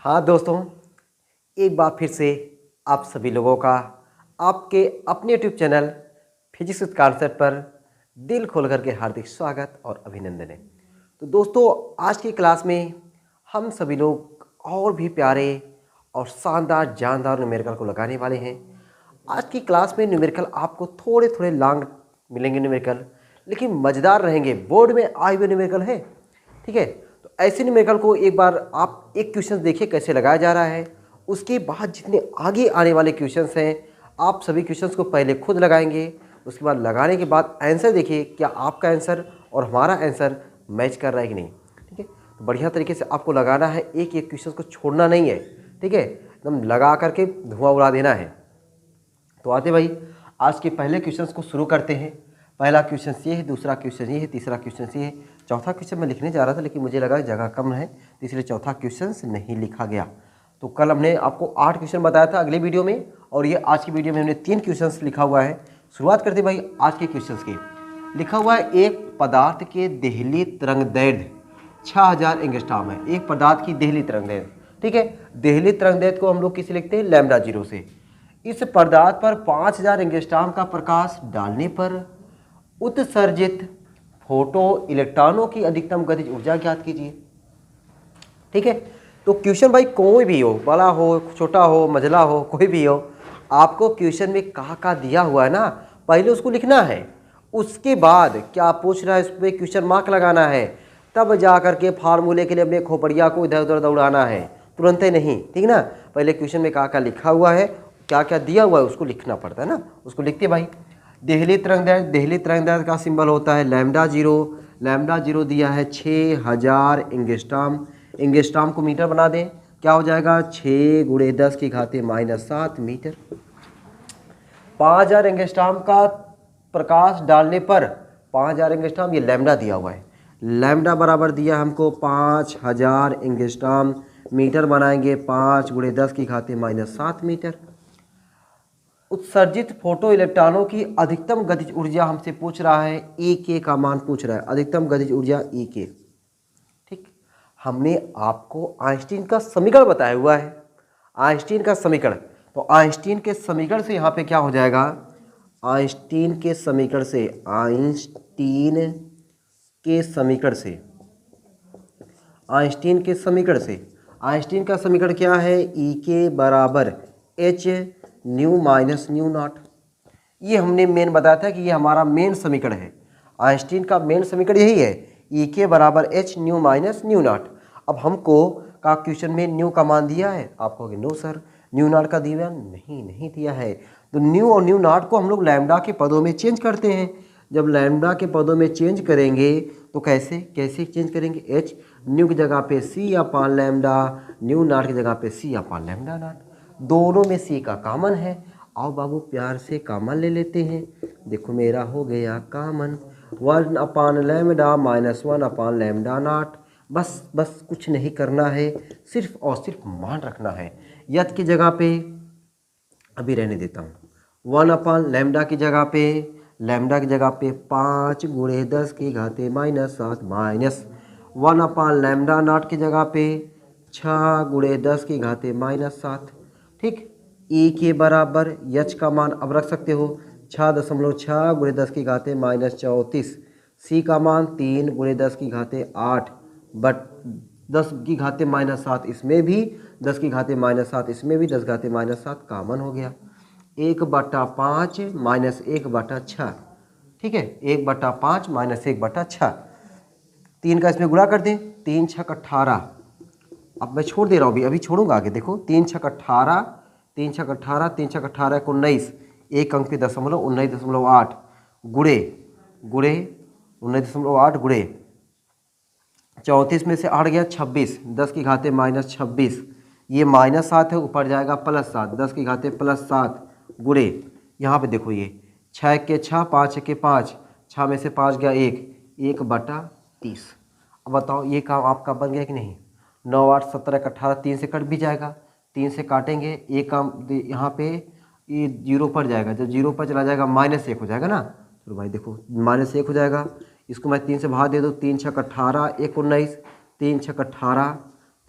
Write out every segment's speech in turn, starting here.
हाँ दोस्तों, एक बार फिर से आप सभी लोगों का आपके अपने YouTube channel physics with concept पर दिल खोल करके हार्दिक स्वागत और अभिनंदन है। तो दोस्तों, आज की क्लास में हम सभी लोग और भी प्यारे और शानदार जानदार न्यूमेरिकल को लगाने वाले हैं। आज की क्लास में न्यूमेरिकल आपको थोड़े थोड़े लॉन्ग मिलेंगे न्यूमेरिकल, लेकिन मज़ेदार रहेंगे। बोर्ड में आए हुए न्यूमेरिकल है, ठीक है। तो ऐसे न्यूमेरिकल को एक बार आप एक क्वेश्चन देखिए कैसे लगाया जा रहा है। उसके बाद जितने आगे आने वाले क्वेश्चंस हैं, आप सभी क्वेश्चंस को पहले खुद लगाएंगे। उसके बाद लगाने के बाद आंसर देखिए, क्या आपका आंसर और हमारा आंसर मैच कर रहा है कि नहीं, ठीक है। तो बढ़िया तरीके से आपको लगाना है, एक एक क्वेश्चन को छोड़ना नहीं है, ठीक है। एकदम लगा करके धुआं उड़ा देना है। तो आते भाई, आज के पहले क्वेश्चन को शुरू करते हैं। पहला क्वेश्चन ये है, दूसरा क्वेश्चन ये है, तीसरा क्वेश्चन ये है, चौथा क्वेश्चन मैं लिखने जा रहा था लेकिन मुझे लगा जगह कम है तो इसलिए चौथा क्वेश्चन नहीं लिखा गया। तो कल हमने आपको 8 क्वेश्चन बताया था अगले वीडियो में, और ये आज की वीडियो में हमने 3 क्वेश्चन लिखा हुआ है। शुरुआत करते भाई आज के क्वेश्चन की। लिखा हुआ है एक पदार्थ के देहली तरंगदैर्घ्य 6000 एंगस्ट्रॉम है। एक पदार्थ की देहली तरंगदैर्घ्य, ठीक है। देहली तरंगदैर्घ्य को हम लोग किसे लिखते हैं, लैम्डा जीरो से। इस पदार्थ पर 5000 एंगस्ट्रॉम का प्रकाश डालने पर उत्सर्जित फोटो इलेक्ट्रॉनों की अधिकतम गतिज ऊर्जा ज्ञात कीजिए, ठीक है। तो क्वेश्चन भाई कोई भी हो, बड़ा हो, छोटा हो, मझला हो, कोई भी हो, आपको क्वेश्चन में कहाँ दिया हुआ है ना, पहले उसको लिखना है। उसके बाद क्या पूछ रहा है उस पर क्वेश्चन मार्क लगाना है, तब जा करके फार्मूले के लिए अपने खोपड़िया को इधर उधर दौड़ाना है, तुरंत ही नहीं, ठीक ना। पहले क्वेश्चन में कहाँ लिखा हुआ है, क्या क्या दिया हुआ है, उसको लिखना पड़ता है ना। उसको लिखते भाई। देहली तरंगदैर्घ्य का सिंबल होता है लैम्डा जीरो। लैम्डा जीरो दिया है 6000 एंगस्ट्रॉम। एंगस्ट्रॉम को मीटर बना दें, क्या हो जाएगा 6 × 10⁻⁷ मीटर। 5000 एंगस्ट्रॉम का प्रकाश डालने पर 5000 एंगस्ट्रॉम, ये लैम्डा दिया हुआ है। लैम्डा बराबर दिया हमको 5000 एंगस्ट्रॉम। मीटर बनाएंगे 5 × 10⁻⁷ मीटर। उत्सर्जित फोटो इलेक्ट्रॉनों की अधिकतम गतिज ऊर्जा हमसे पूछ रहा है, ई के का मान पूछ रहा है, अधिकतम गतिज ऊर्जा ई के, ठीक। हमने आपको आइंस्टीन का समीकरण बताया हुआ है, आइंस्टीन का समीकरण। तो आइंस्टीन के समीकरण से यहाँ पे क्या हो जाएगा, आइंस्टीन के समीकरण से, आइंस्टीन के समीकरण से, आइंस्टीन के समीकरण से, आइंस्टीन का समीकरण क्या है, ई के बराबर H new minus new not. ये हमने मेन बताया था कि ये हमारा मेन समीकरण है। आइंस्टीन का मेन समीकरण यही है, ई के बराबर H new minus new not. अब हमको का क्वेश्चन में न्यू का मान दिया है, आप कहोगे नो सर न्यू नॉट का दिया नहीं दिया है। तो न्यू और न्यू नॉट को हम लोग लैम्डा के पदों में चेंज करते हैं। जब लैम्डा के पदों में चेंज करेंगे तो कैसे चेंज करेंगे, एच न्यू की जगह पे सी अपान लैम्डा, न्यू नॉट की जगह पे सी अपान लैम्डा नॉट। दोनों में सी का कॉमन है। आओ बाबू प्यार से कॉमन ले लेते हैं। देखो मेरा हो गया कॉमन, 1 अपान लैम्डा माइनस 1 अपान लैम्डा नॉट। बस कुछ नहीं करना है, सिर्फ और सिर्फ मान रखना है। यथ की जगह पे अभी रहने देता हूँ, 1 अपान लैम्डा की जगह पे, 5 × 10⁻⁷ माइनस 1 अपान लैम्डा नॉट की जगह पे 6 × 10⁻⁷, ठीक। ई के बराबर यच का मान अब रख सकते हो 6.6 × 10⁻⁻34। सी का मान 3 × 10⁸ बट 10⁻⁷ इसमें भी, 10⁻⁷ इसमें भी, 10⁻⁷ कॉमन हो गया। 1/5 माइनस 1/6, ठीक है। 1/5 माइनस 1/6, 3 का इसमें गुणा कर दें, 3 × 6 = 18। अब मैं छोड़ दे रहा हूँ, अभी छोड़ूंगा आगे। देखो 3 × 6 = 18, 3 × 6 = 18, 3 × 6 = 18 = 19, एक अंक पे 19.8 गुणे 19.8 गुणे 34 में से 8 गया 26, 10⁻⁻26। ये -7 है, ऊपर जाएगा +7, 10⁻+7 गुणे, यहाँ पे देखो ये 6 के 6, 5 के 5, 6 में से 5 गया 1/30। अब बताओ ये काम आपका बन गया कि नहीं। 9 8 17 18, 3 से कट भी जाएगा, 3 से काटेंगे, एक काम यहाँ पे ये 0 पर जाएगा, जब 0 पर चला जाएगा -1 हो जाएगा ना। तो भाई देखो -1 हो जाएगा, इसको मैं 3 से भाग दे दूँ, 3 × 6 = 18, 1 19, 3 × 6 = 18,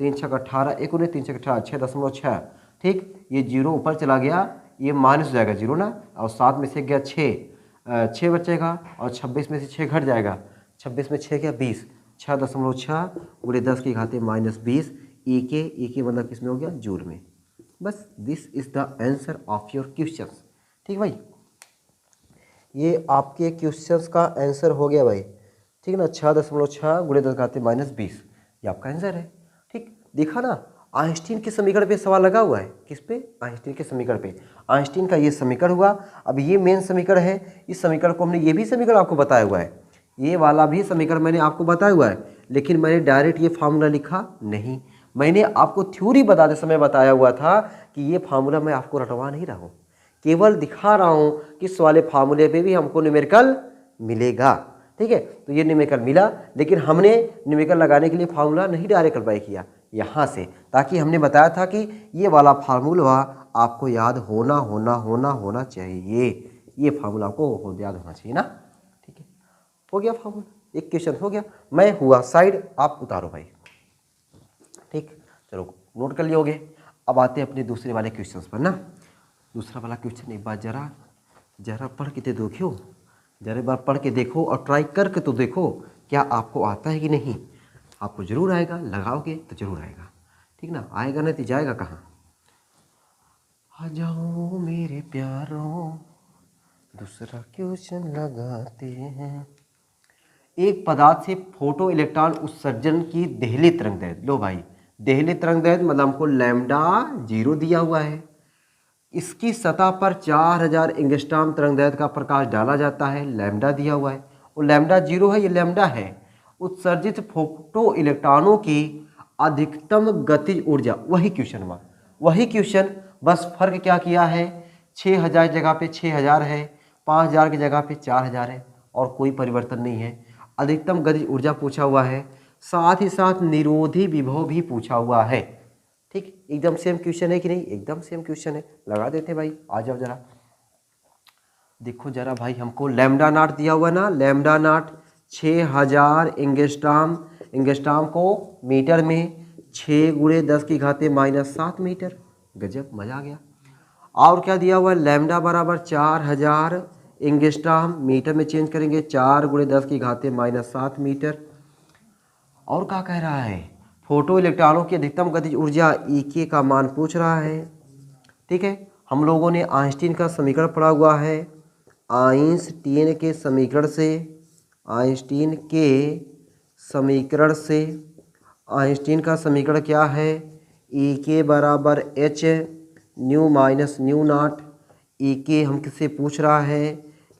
3 छक 18, एक उन्हें 3 छक 18, 6.6, ठीक। ये 0 ऊपर चला गया, ये माइनस हो जाएगा 0 ना, और 7 में से गया 6 बचेगा, और 26 में से 6 घट जाएगा, 26 में 6 गया 20, 6.6 गुणे 10 की घाते -20, ई के मतलब किस में हो गया, जूल में। बस this is the answer of your question. ठीक भाई, ये आपके क्वेश्चंस का आंसर हो गया भाई, ठीक है ना। 6.6 गुणे 10 घाते -20, ये आपका आंसर है। ठीक, देखा ना, आइंस्टीन के समीकरण पे सवाल लगा हुआ है। किस पे? आइंस्टीन के समीकरण पे। आइंस्टीन का ये समीकरण हुआ, अब ये मेन समीकरण है। इस समीकरण को हमने, ये भी समीकरण आपको बताया हुआ है, ये वाला भी समीकरण मैंने आपको बताया हुआ है, लेकिन मैंने डायरेक्ट ये फार्मूला लिखा नहीं। मैंने आपको थ्योरी बताते समय बताया हुआ था कि ये फार्मूला मैं आपको रटवा नहीं रहा हूँ, केवल दिखा रहा हूँ कि इस वाले फार्मूले पे भी हमको न्यूमेरिकल मिलेगा। ठीक है, तो ये न्यूमेरिकल मिला, लेकिन हमने न्यूमेरिकल लगाने के लिए फार्मूला नहीं डायरेक्ट अप्लाई किया यहाँ से, ताकि हमने बताया था कि ये वाला फार्मूला आपको याद होना चाहिए। ये फार्मूला आपको याद होना चाहिए ना। ठीक है, हो गया फार्मूला, एक क्वेश्चन हो गया, मैं हुआ साइड, आप उतारो भाई। ठीक, चलो नोट कर लियोगे। अब आते हैं अपने दूसरे वाले क्वेश्चन पर ना। दूसरा वाला क्वेश्चन एक बार जरा पढ़ के देखो, जरा एक बार पढ़ के देखो और ट्राई करके तो देखो क्या आपको आता है कि नहीं। आपको जरूर आएगा, लगाओगे तो जरूर आएगा, ठीक ना। आएगा नहीं तो जाएगा कहाँ। आ जाओ मेरे प्यारों, दूसरा क्वेश्चन लगाते हैं। एक पदार्थ से फोटो इलेक्ट्रॉन उत्सर्जन की देहली तरंगदैर्घ्य, लो भाई, देहली तरंगदैर्घ्य मतलब हमको लैम्डा 0 दिया हुआ है। इसकी सतह पर 4000 एंगस्ट्रॉम तरंगदैर्घ्य का प्रकाश डाला जाता है, लैम्डा दिया हुआ है, और लैम्डा 0 है, ये लैम्डा है। उत्सर्जित फोटो इलेक्ट्रॉनों की अधिकतम गतिज ऊर्जा, वही क्वेश्चन हुआ, वही क्वेश्चन, बस फर्क क्या किया है, 6000 की जगह पे 6000 है, 5000 की जगह पे 4000 है, और कोई परिवर्तन नहीं है। अधिकतम गतिज ऊर्जा पूछा हुआ है, साथ ही साथ निरोधी विभव भी पूछा हुआ है। ठीक, एकदम सेम क्वेश्चन है कि नहीं, एकदम सेम क्वेश्चन है। लगा देते भाई, आ जाओ जरा देखो जरा भाई, हमको लैम्डा नॉट दिया हुआ ना, लैम्डा नॉट 6000 एंगस्ट्रॉम को मीटर में 6 गुणे 10 की घाते -7 मीटर। गजब, मजा आ गया। और क्या दिया हुआ है, लैम्डा बराबर 4000 एंगस्ट्रॉम, मीटर में चेंज करेंगे 4 गुणे 10 की घाते -7 मीटर। और क्या कह रहा है, फोटो इलेक्ट्रॉनों की अधिकतम गतिज ऊर्जा E का मान पूछ रहा है। ठीक है, हम लोगों ने आइंस्टीन का समीकरण पढ़ा हुआ है। आइंस्टीन के समीकरण से, आइंस्टीन का समीकरण क्या है, E बराबर H new minus new not. E हम किससे पूछ रहा है,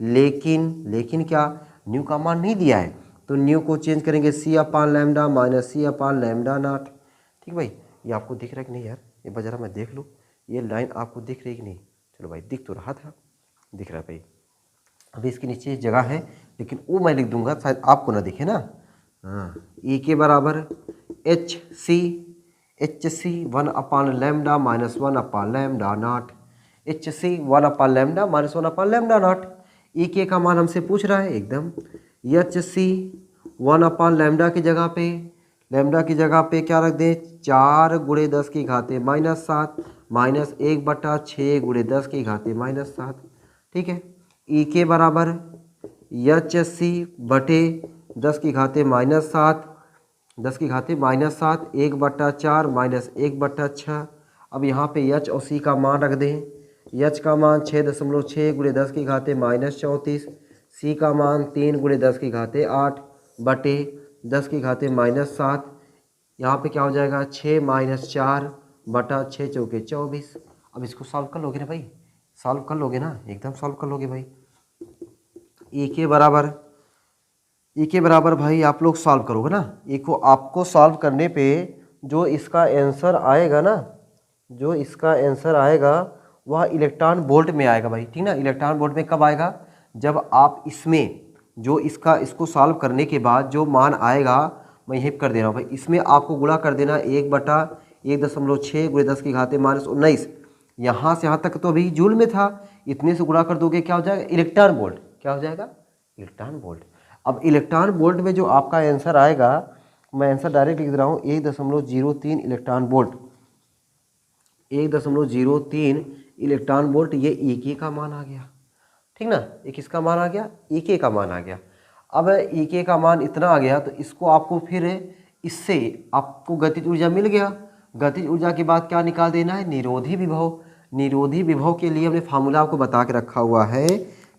लेकिन क्या, न्यू का मान नहीं दिया है, तो न्यू को चेंज करेंगे C/λ माइनस C/λ नॉट। ठीक भाई, ये आपको दिख रहा है कि नहीं यार, ये बजरा मैं देख लूँ, ये लाइन आपको दिख रही है कि नहीं। चलो भाई, दिख तो रहा था, दिख रहा है भाई। अभी इसके नीचे जगह है, लेकिन वो मैं लिख दूंगा, शायद आपको ना दिखे ना। हाँ, E के बराबर HC 1/λ minus 1/λ naught, HC 1/λ minus 1/λ naught. E का मान हमसे पूछ रहा है एकदम, HC 1/λ की जगह पे, लैम्डा की जगह पे क्या रख दें, 4 गुणे 10 की घाते -7 माइनस 1/6 गुणे 10 की घाते -7। ठीक है, E के बराबर HC बटे 10 की घाते -7, 10 की घाते -7, 1/4 माइनस 1/6। अब यहाँ पे H और C का मान रख दें। H का मान 6.6 गुणे 10 की घाते -34, C का मान 3 गुणे 10 की घाते 8 बटे 10 की घाते -7। यहाँ पे क्या हो जाएगा, 6 - 4 बटा 6 चौके 24। अब इसको सॉल्व कर लोगे ना भाई, सॉल्व कर लोगे ना, एकदम सॉल्व कर लोगे भाई। E के बराबर भाई आप लोग सॉल्व करोगे ना। E को आपको सॉल्व करने पे जो इसका आंसर आएगा ना, जो इसका आंसर आएगा वह इलेक्ट्रॉन वोल्ट में आएगा भाई। ठीक ना, इलेक्ट्रॉन वोल्ट में कब आएगा, जब आप इसमें जो इसको सॉल्व करने के बाद जो मान आएगा, मैं यहीं कर दे रहा हूँ भाई, इसमें आपको गुणा कर देना 1/1.6 गुणे 10 की घाते -19। यहाँ से यहाँ तक तो अभी जूल में था, इतने से गुणा कर दोगे क्या हो जाएगा, इलेक्ट्रॉन वोल्ट। क्या हो जाएगा, इलेक्ट्रॉन वोल्ट। अब इलेक्ट्रॉन वोल्ट में जो आपका आंसर आएगा मैं आंसर डायरेक्ट लिख दे रहा हूँ 1.03 इलेक्ट्रॉन वोल्ट। 1.03 इलेक्ट्रॉन वोल्ट, ये ई का मान आ गया, ठीक ना। ये किसका मान आ गया? ई का मान आ गया। अब ई का मान इतना आ गया तो इसको आपको फिर इससे आपको गतिज ऊर्जा मिल गया। गतिज ऊर्जा के बाद क्या निकाल देना है? निरोधी विभव। निरोधी विभव के लिए हमने फार्मूला आपको बता के रखा हुआ है।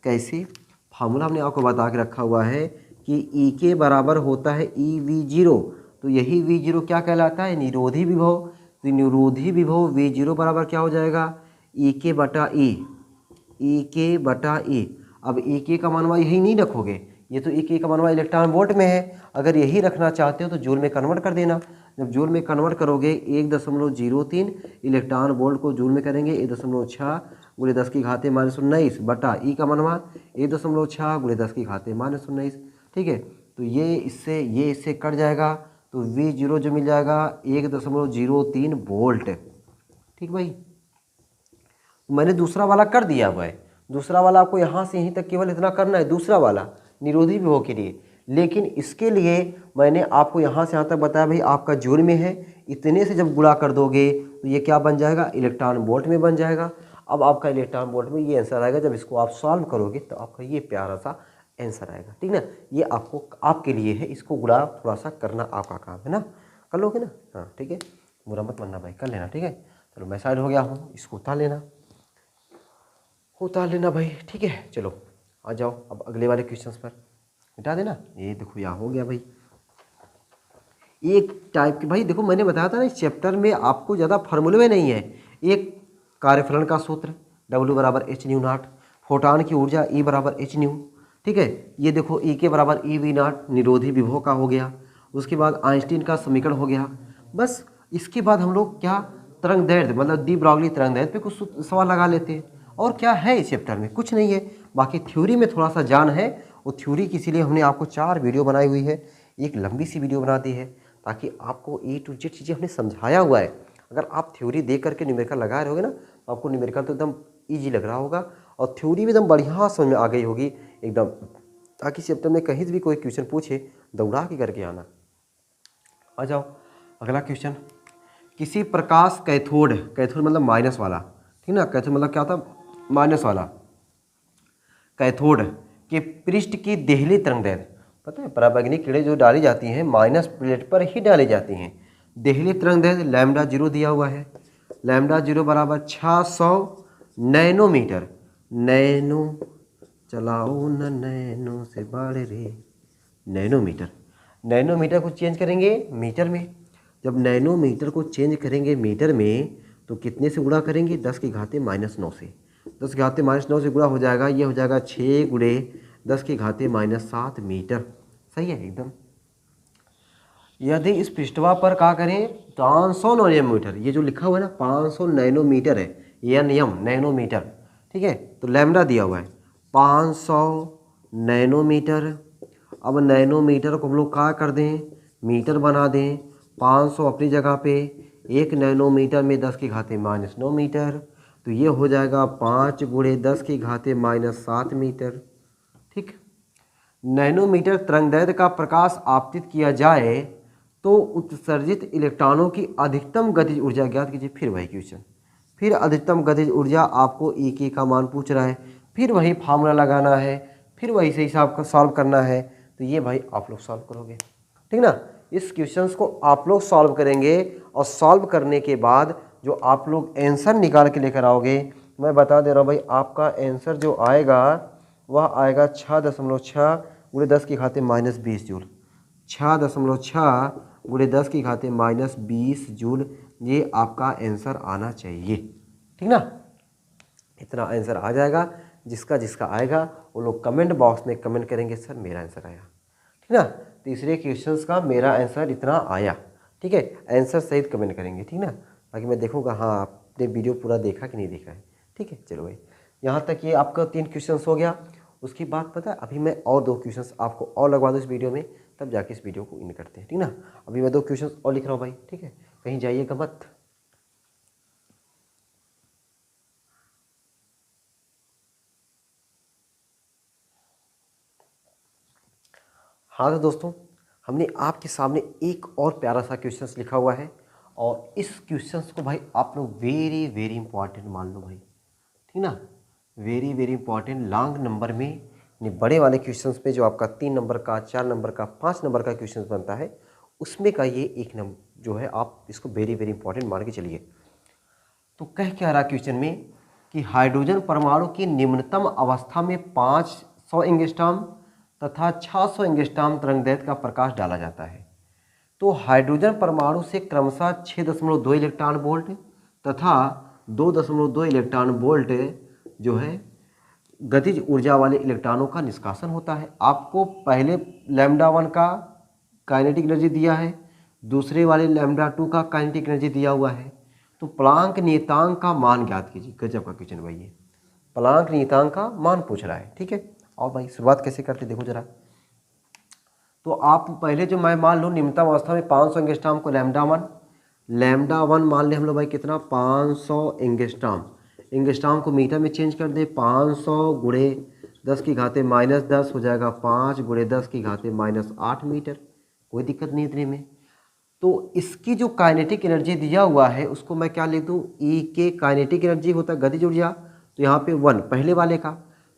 कैसे फार्मूला हमने आपको बता के रखा हुआ है कि ई के बराबर होता है ई वी जीरो। तो यही वी जीरो क्या कहलाता है? निरोधी विभव। तो निरोधी विभव वी जीरो बराबर क्या हो जाएगा? ई के बटा ई, ई के बटा ई। अब ई के का मानवा यही नहीं रखोगे, ये तो ई के का मानवा इलेक्ट्रॉन वोल्ट में है। अगर यही रखना चाहते हो तो जूल में कन्वर्ट कर देना। जब जूल में कन्वर्ट करोगे 1.03 इलेक्ट्रॉन वोल्ट को जूल में करेंगे 1.6 गुणे 10 की घाते -19 बटा ई का मानवा 1.6 गुणे 10 की घाते -19। ठीक है, तो ये इससे कट जाएगा तो वी जीरो जो मिल जाएगा 1.03 वोल्ट। ठीक भाई, मैंने दूसरा वाला कर दिया हुआ है। दूसरा वाला आपको यहाँ से यहीं तक केवल इतना करना है, दूसरा वाला निरोधी विभव के लिए। लेकिन इसके लिए मैंने आपको यहाँ से यहाँ तक बताया भाई आपका जूल में है, इतने से जब गुणा कर दोगे तो ये क्या बन जाएगा? इलेक्ट्रॉन वोल्ट में बन जाएगा। अब आपका इलेक्ट्रॉन वोल्ट में ये आंसर आएगा। जब इसको आप सॉल्व करोगे तो आपका ये प्यारा सा आंसर आएगा, ठीक ना। ये आपको आपके लिए है, इसको गुणा थोड़ा सा करना आपका काम है ना, कर लोगे ना? हाँ ठीक है, बुरा मत मानना भाई, कर लेना। ठीक है, चलो मैं साइड हो गया हूँ, इसको उतार लेना भाई। ठीक है, चलो आ जाओ अब अगले वाले क्वेश्चंस पर, मिटा देना। ये देखो यहाँ हो गया भाई, एक टाइप के भाई। देखो मैंने बताया था ना इस चैप्टर में आपको ज़्यादा फार्मूले में नहीं है। एक कार्यफलन का सूत्र W बराबर एच न्यू नॉट, फोटान की ऊर्जा E बराबर एच न्यू। ठीक है, ये देखो E के बराबर ई वी नॉट निरोधी विभव का हो गया। उसके बाद आइंस्टीन का समीकरण हो गया। बस इसके बाद हम लोग क्या तरंग दैर्ध्य मतलब डी ब्रॉगली तरंग दैर्ध्य पे कुछ सवाल लगा लेते हैं। और क्या है इस चैप्टर में? कुछ नहीं है। बाकी थ्योरी में थोड़ा सा जान है, वो थ्योरी की इसीलिए हमने आपको 4 वीडियो बनाई हुई है, एक लंबी सी वीडियो बना दी है ताकि आपको A to Z चीज़ें हमने समझाया हुआ है। अगर आप थ्योरी दे करके न्यूमेरिकल लगा रहे होगे ना तो आपको न्यूमेरिकल तो एकदम ईजी लग रहा होगा और थ्योरी भी एकदम बढ़िया समझ में आ गई होगी एकदम, ताकि चैप्टर में कहीं से भी कोई क्वेश्चन पूछे दौड़ा के करके आना। आ जाओ अगला क्वेश्चन। किसी प्रकाश कैथोड, कैथोड मतलब माइनस वाला, ठीक ना। कैथोड मतलब क्या होता? माइनस वाला। कैथोड के पृष्ठ की देहली तरंगदैर्ध्य, पता है पराबैंगनी किरणें जो डाली जाती हैं माइनस प्लेट पर ही डाली जाती हैं। देहली तरंगदैर्ध्य लैम्डा जीरो दिया हुआ है। लैम्डा जीरो बराबर 600 नैनोमीटर। नैनो चलाओ न नैनो से बाढ़ रे, नैनोमीटर। नैनोमीटर को चेंज करेंगे मीटर में। जब नैनोमीटर को चेंज करेंगे मीटर में तो कितने से गुणा करेंगे? 10 की घाते -9 से। 10 की घाते -9 से गुणा हो जाएगा, ये हो जाएगा 6 गुणे 10 की घाते -7 मीटर। सही है एकदम। यदि इस पृष्ठवा पर क्या करें 500 नैनोमीटर, ये जो लिखा हुआ है ना 500 नैनोमीटर है, NM नैनोमीटर। ठीक है, तो लैम्डा दिया हुआ है 500 नैनोमीटर। अब नैनोमीटर को हम लोग क्या कर दें? मीटर बना दें। 500 अपनी जगह पे, 1 नैनोमीटर में 10 की घाते -9 मीटर, तो ये हो जाएगा 5 गुणे 10 की घाते -7 मीटर। ठीक, नैनोमीटर तरंगदैर्ध्य का प्रकाश आपतित किया जाए तो उत्सर्जित इलेक्ट्रॉनों की अधिकतम गतिज ऊर्जा ज्ञात कीजिए। फिर वही क्वेश्चन, फिर अधिकतम गतिज ऊर्जा आपको ई के का मान पूछ रहा है, फिर वही फार्मूला लगाना है, फिर वही से हिसाब का सॉल्व करना है। तो ये भाई आप लोग सॉल्व करोगे, ठीक ना। इस क्वेश्चंस को आप लोग सॉल्व करेंगे और सॉल्व करने के बाद जो आप लोग आंसर निकाल के लेकर आओगे, मैं बता दे रहा हूँ भाई आपका आंसर जो आएगा वह आएगा 6.6 गुणे 10 की घाते -20 जूल। 6.6 गुणे 10 की घाते -20 जूल, ये आपका आंसर आना चाहिए, ठीक ना। इतना आंसर आ जाएगा। जिसका जिसका आएगा वो लोग कमेंट बॉक्स में कमेंट करेंगे सर मेरा आंसर आया, ठीक ना। तीसरे क्वेश्चंस का मेरा आंसर इतना आया, ठीक है। आंसर सहित कमेंट करेंगे, ठीक ना, ताकि मैं देखूँगा हाँ आपने वीडियो पूरा देखा कि नहीं देखा है। ठीक है, चलो भाई यहाँ तक ये आपका 3 क्वेश्चंस हो गया। उसकी बात पता है अभी मैं और 2 क्वेश्चंस आपको और लगवा दूँ इस वीडियो में, तब जाके इस वीडियो को इन करते हैं, ठीक ना। अभी मैं 2 क्वेश्चंस और लिख रहा हूँ भाई, ठीक है, कहीं जाइएगा मत। हाँ तो दोस्तों हमने आपके सामने एक और प्यारा सा क्वेश्चंस लिखा हुआ है और इस क्वेश्चंस को भाई आप लोग वेरी वेरी इंपॉर्टेंट मान लो भाई, ठीक ना, very very important. Long number में यानी बड़े वाले क्वेश्चंस पे जो आपका 3 नंबर का, 4 नंबर का, 5 नंबर का क्वेश्चंस बनता है उसमें का ये एक नंबर जो है, आप इसको वेरी वेरी इंपॉर्टेंट मान के चलिए। तो कह क्या रहा क्वेश्चन में कि हाइड्रोजन परमाणु की निम्नतम अवस्था में 500 एंगस्ट्रॉम तथा 600 एंगस्ट्रॉम तरंगदैर्घ्य का प्रकाश डाला जाता है। तो हाइड्रोजन परमाणु से क्रमशः 6.2 इलेक्ट्रॉन वोल्ट तथा 2.2 इलेक्ट्रॉन वोल्ट जो है गतिज ऊर्जा वाले इलेक्ट्रॉनों का निष्कासन होता है। आपको पहले λ1 का काइनेटिक एनर्जी दिया है, दूसरे वाले λ2 का काइनेटिक एनर्जी दिया हुआ है। तो प्लांक नियतांक का मान ज्ञात कीजिए। गजब का क्वेश्चन भाई, ये प्लांक नियतांक का मान पूछ रहा है, ठीक है। और भाई शुरुआत कैसे करते देखो जरा। तो आप पहले जो मैं मान लो निम्नतम अवस्था में 500 एंगस्ट्रॉम को λ1 मान ले हम लोग भाई कितना 500 एंगस्ट्रॉम। एंगस्ट्रॉम को मीटर में चेंज कर दे, 500 गुणे 10 की घाते -10 हो जाएगा 5 गुणे 10 की घाते -8 मीटर। कोई दिक्कत नहीं इतने में। तो इसकी जो काइनेटिक एनर्जी दिया हुआ है उसको मैं क्या लिख दूँ, ई के काइनेटिक एनर्जी होता है गतिज ऊर्जा, तो यहाँ पे 1 पहले वाले का,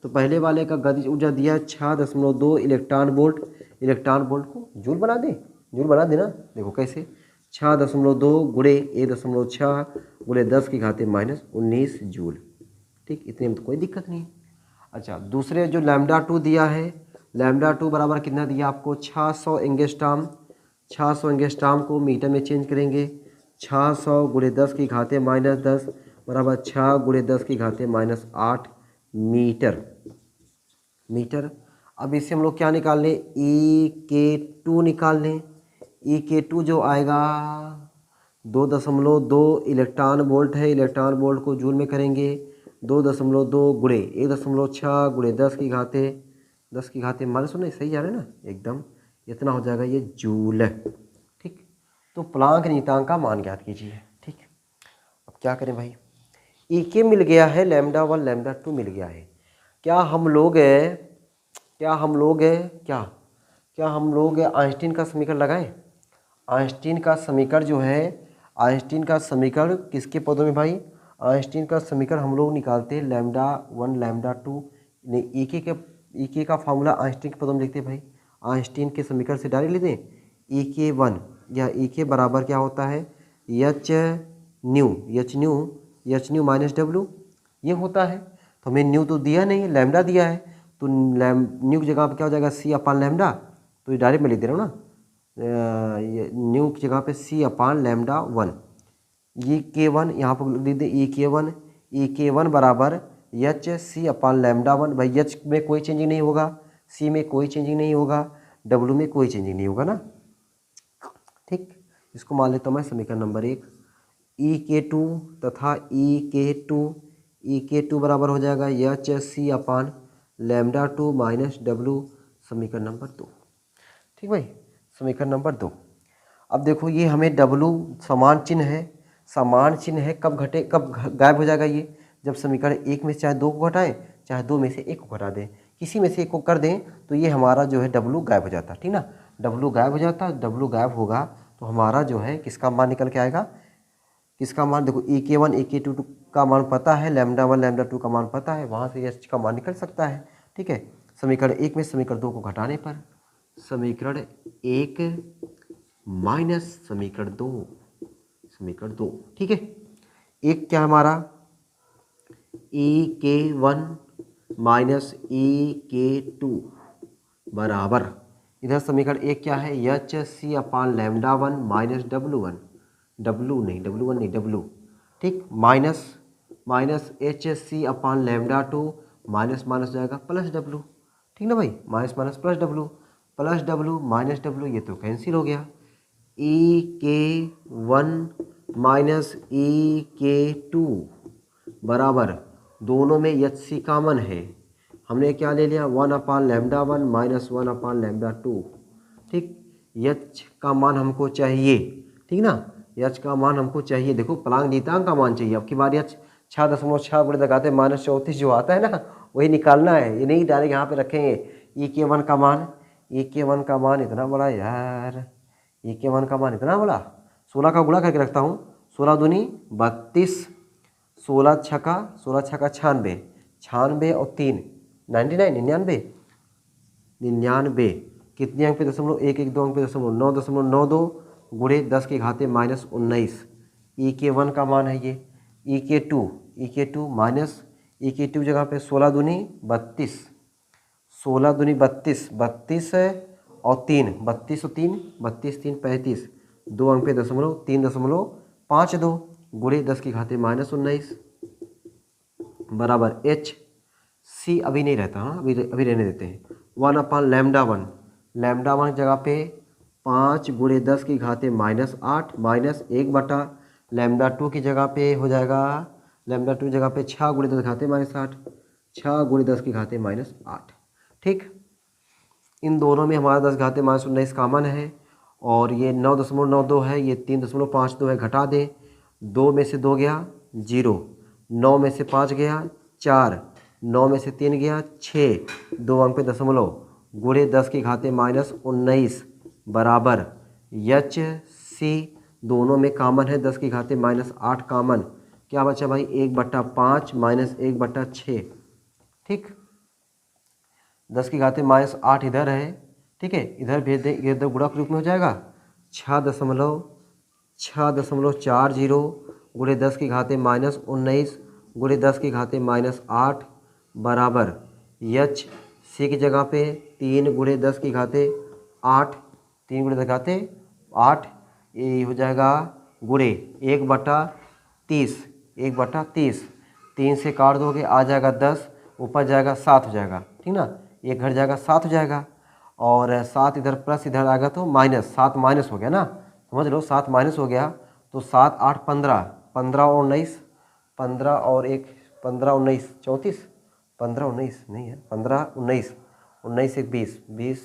तो पहले वाले का गतिज ऊर्जा दिया 6.2 इलेक्ट्रॉन वोल्ट। इलेक्ट्रॉन वोल्ट को जूल बना दे, जूल बना देना। देखो कैसे 6.2 गुणे 1.6 गुणे 10 की घाते -19 जूल, ठीक। इतने में तो कोई दिक्कत नहीं। अच्छा, दूसरे जो λ2 दिया है, λ2 बराबर कितना दिया आपको 600 एंगस्ट्रॉम। 600 एंगस्ट्रॉम को मीटर में चेंज करेंगे, 600 गुणे 10 की घाते -10 बराबर 6 गुणे 10 की घाते -8 मीटर। अब इससे हम लोग क्या निकाल लें, E-K2 निकाल लें। E-K2 जो आएगा 2.2 इलेक्ट्रॉन वोल्ट है, इलेक्ट्रॉन वोल्ट को जूल में करेंगे 2.2 गुणे 1.6 गुणे 10 की घाते मान सुने सही जा रहा है ना एकदम, इतना हो जाएगा ये जूल, ठीक। तो प्लांक नियतांक का मान ज्ञात कीजिए, ठीक। अब क्या करें भाई, E-K मिल गया है, λ1 λ2 मिल गया है। क्या हम लोग आइंस्टीन का समीकरण लगाएं। आइंस्टीन का समीकरण जो है, आइंस्टीन का समीकरण किसके पदों में भाई, आइंस्टीन का समीकरण हम लोग निकालते हैं λ1 λ2 नहीं, E-K का फॉर्मूला आइंस्टीन के पदों में लिखते हैं भाई। आइंस्टीन के समीकरण से डायरेक्ट लेते हैं E-K1 या E-K बराबर क्या होता है एच न्यू माइनस डब्ल्यू, ये होता है। तो हमें न्यू तो दिया नहीं है, लैम्डा दिया है, तो न्यू की जगह पे क्या हो जाएगा C/λ, तो ये डायरेक्ट मैं लिख दे रहा हूँ ना, न्यू की जगह पे C/λ1। ये K1 यहाँ पर लिख दे E-K1 बराबर एच C/λ1। भाई एच में कोई चेंजिंग नहीं होगा, सी में कोई चेंजिंग नहीं होगा, डब्ल्यू में कोई चेंजिंग नहीं होगा ना, ठीक। इसको मान लेता हूँ मैं समीकरण नंबर 1। E-K2 तथा E-K2 बराबर हो जाएगा एच C/λ2 माइनस डब्ल्यू, समीकरण नंबर 2, ठीक भाई, समीकरण नंबर 2। अब देखो ये हमें डब्ल्यू समान चिन्ह है, कब गायब हो जाएगा ये, जब समीकरण 1 में से चाहे 2 को घटाएं, चाहे 2 में से 1 को घटा दें, किसी में से 1 को कर दें तो ये हमारा जो है डब्ल्यू गायब हो जाता है, ठीक ना। डब्ल्यू गायब हो जाता है, डब्ल्यू गायब होगा तो हमारा जो है किसका मान निकल के आएगा, किसका मान, देखो E-K1 E-K2 का मान पता है, λ1 λ2 का मान पता है, वहाँ से एच का मान निकल सकता है, ठीक है। समीकरण 1 में समीकरण 2 को घटाने पर समीकरण 1 माइनस समीकरण 2, ठीक है। एक क्या हमारा E-K1 माइनस E-K2 बराबर, इधर समीकरण 1 क्या है H C/λ1 minus W1 W, ठीक, माइनस एच C/λ2 माइनस जाएगा प्लस डब्ल्यू, ठीक ना भाई, minus plus W minus W, ये तो कैंसिल हो गया। E-K1 माइनस E-K2 बराबर, दोनों में एच सी कॉमन है, हमने क्या ले लिया 1/λ1 माइनस 1/λ2, ठीक। एच का मान हमको चाहिए, ठीक ना, एच का मान हमको चाहिए। देखो प्लांक नियतांक का मान चाहिए, अब की बार एच 6.6 गुणे लगाते -34 जो आता है ना वही निकालना है, ये नहीं डायरेक्ट यहाँ पे रखेंगे। E-K1 का मान ए के वन का मान इतना बड़ा यार, ए के वन का मान इतना बड़ा। 16 का गुणा करके रखता हूँ, 16 दूनी 32, 16 छक्का 96, 96 और 3 99, 99 कितने अंक पे दशमलव, 1 1 2 अंक पे दशमलव, 9.92 गुणे 10 के घाते -19। ई के वन का मान है ये। ई के टू माइनस ई के टू जगह पे 16 दूनी 32, 16 दूनी 32, 32 है और 3, 32 और 3, 32 3 35, 2 अंक पे दशमलव, 3.52 गुणे 10 के घाते -19 बराबर एच सी अभी नहीं रहता, हाँ अभी रहने देते हैं। 1/λ1, लैम्डा वन जगह पे 5 गुणे 10 की घाते -8 माइनस 1 बटा लैम्डा 2 की जगह पे हो जाएगा, लैम्डा 2 जगह पे 6 गुणे 10 घाते -8, 6 गुणे 10 की घाते -8। ठीक, इन दोनों में हमारा 10 घाते -19 कॉमन है और ये 9.92 है, ये 3.52 है, घटा दें। 2 में से 2 गया 0, 9 में से 5 गया 4, 9 में से 3 गया 6, 2 अंक पे दशमलव गुणे 10 की घाते -19 बराबर एच सी, दोनों में कॉमन है 10 की घाते -8 कॉमन, क्या बचा भाई 1/5 माइनस 1/6। ठीक, 10 की घाते -8 इधर है, ठीक है, इधर भेज दें, इधर गुणक रूप में हो जाएगा 6.40 गुणे 10 की घाते -19 गुणे 10 की घाते -8 बराबर एच सी की जगह पे 3 गुणे 10 की घाते 8, 3 गुणे 10 की घाते 8, ये हो जाएगा गुणे 1/30, 1/30, 3 से काट दोगे आ जाएगा 10, ऊपर जाएगा 7 हो जाएगा, ठीक ना, एक घर जाएगा 7 हो जाएगा और 7 इधर प्लस इधर आएगा तो माइनस, 7 माइनस हो गया ना, समझ लो 7 माइनस हो गया तो 7 8 15, 15 और 19, 15 और 1 15 19 34, 15 19 नहीं है, 15 19, 19 1 20, 20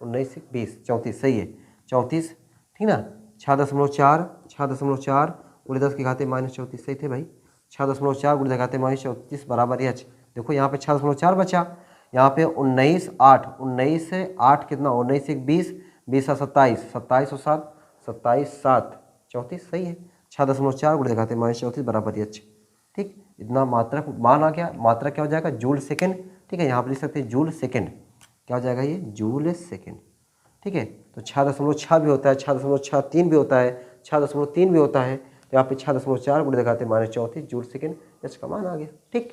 19 1 20, 34 सही है, 34, ठीक ना। 6.4 गुणे 10 की घाते -34 सही थे भाई, 6.4 गुणे 10 की घाते -34 बराबर एच। देखो यहाँ पे 6.4 बचा, यहाँ पे 19 8, 19 से 8 कितना, 19 1 20, 20 और 27, 27 और 7, 27 7 34 सही है। 6.4 गुणे 10 की घाते -34 बराबर एच। ठीक, इतना मात्रक मान आ गया, मात्रक क्या हो जाएगा जूल सेकेंड, ठीक है, यहाँ पर लिख सकते हैं जूल सेकेंड, क्या हो जाएगा ये जूल सेकेंड, ठीक है। तो 6.6 भी होता है, 6.63 भी होता है, 6.3 भी होता है, तो यहाँ पे 6.4 गुणे दिखाते -34 जूल सेकेंड, एच का मान आ गया। ठीक,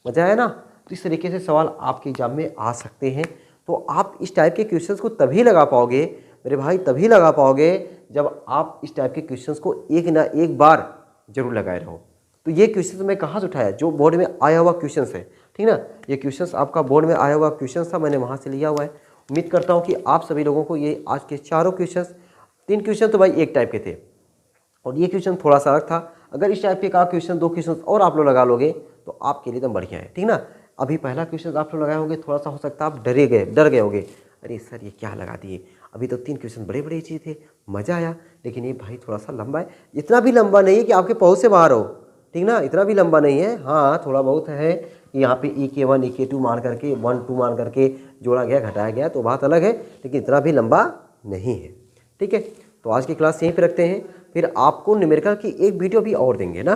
मजा आया ना। तो इस तरीके से सवाल आपके एग्जाम में आ सकते हैं। तो आप इस टाइप के क्वेश्चंस को तभी लगा पाओगे मेरे भाई, तभी लगा पाओगे जब आप इस टाइप के क्वेश्चंस को एक ना एक बार जरूर लगाए रहो। तो ये क्वेश्चन मैं कहाँ से उठाया, जो बोर्ड में आया हुआ क्वेश्चन है, ठीक ना, ये क्वेश्चन आपका बोर्ड में आया हुआ क्वेश्चन था, मैंने वहाँ से लिया हुआ है। उम्मीद करता हूँ कि आप सभी लोगों को ये आज के चारों क्वेश्चन, 3 क्वेश्चन तो भाई एक टाइप के थे और ये क्वेश्चन थोड़ा सा अलग था। अगर इस टाइप के का क्वेश्चन 2 क्वेश्चन और आप लोग लगा लोगे तो आपके लिए एकदम बढ़िया है, ठीक ना। अभी पहला क्वेश्चन आप लोग लगाए होंगे, थोड़ा सा हो सकता है आप डर गए होंगे, अरे सर ये क्या लगा दिए, अभी तो 3 क्वेश्चन बड़े बड़े चीज़ थे, मज़ा आया, लेकिन ये भाई थोड़ा सा लंबा है, इतना भी लंबा नहीं है कि आपके पहुँच से बाहर हो, ठीक ना, इतना भी लंबा नहीं है। हाँ थोड़ा बहुत है कि यहाँ पे EK1 EK2 मान करके 1 2 मान करके जोड़ा गया घटाया गया तो बात अलग है, लेकिन इतना भी लंबा नहीं है, ठीक है। तो आज की क्लास यहीं पे रखते हैं, फिर आपको न्यूमेरिकल की एक वीडियो भी और देंगे ना,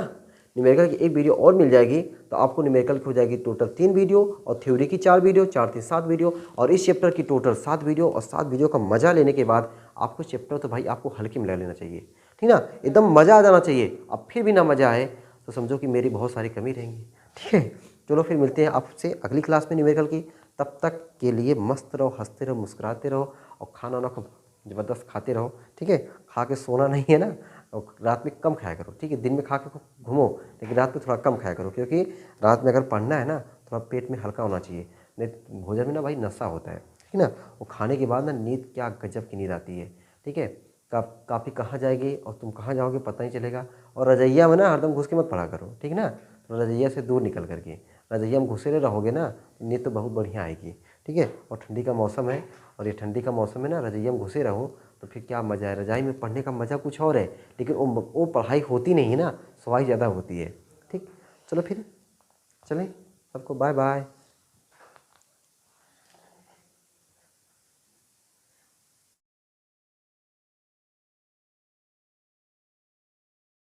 न्यूमेरिकल की एक वीडियो और मिल जाएगी, तो आपको न्यूमेरिकल की हो जाएगी टोटल 3 वीडियो और थ्योरी की 4 वीडियो, 4 3 7 वीडियो, और इस चैप्टर की टोटल 7 वीडियो, और 7 वीडियो का मजा लेने के बाद आपको चैप्टर तो भाई आपको हल्के में ले लेना चाहिए, ठीक ना, एकदम मज़ा आ जाना चाहिए। अब फिर भी ना मज़ा आए तो समझो कि मेरी बहुत सारी कमी रहेंगी, ठीक है। चलो फिर मिलते हैं आपसे अगली क्लास में न्यूमेरिकल की, तब तक के लिए मस्त रहो, हंसते रहो, मुस्कुराते रहो और खाना वाना खूब ज़बरदस्त खाते रहो, ठीक है। खा के सोना नहीं है ना, और रात में कम खाया करो, ठीक है। दिन में खा के खूब घूमो, लेकिन रात में थोड़ा कम खाया करो, क्योंकि रात में अगर पढ़ना है ना थोड़ा पेट में हल्का होना चाहिए, नहीं भोजन में ना भाई नशा होता है, ठीक ना। वो खाने के बाद ना नींद क्या गजब की नींद आती है, ठीक है। काफ़ी कहाँ जाएगी और तुम कहाँ जाओगे पता नहीं चलेगा। और रजैया में ना हरदम घुस के मत पढ़ा करो, ठीक ना, तो रजैया से दूर निकल करके, रजैया में घुसे रहोगे ना नींद तो बहुत बढ़िया आएगी, ठीक है। और ठंडी का मौसम है, और ये ठंडी का मौसम में ना रजैया में घुसे रहो तो फिर क्या मज़ा है, रजाई में पढ़ने का मज़ा कुछ और है, लेकिन वो पढ़ाई होती नहीं है ना, सवाई ज़्यादा होती है। ठीक, चलो फिर चलें, सबको बाय बाय।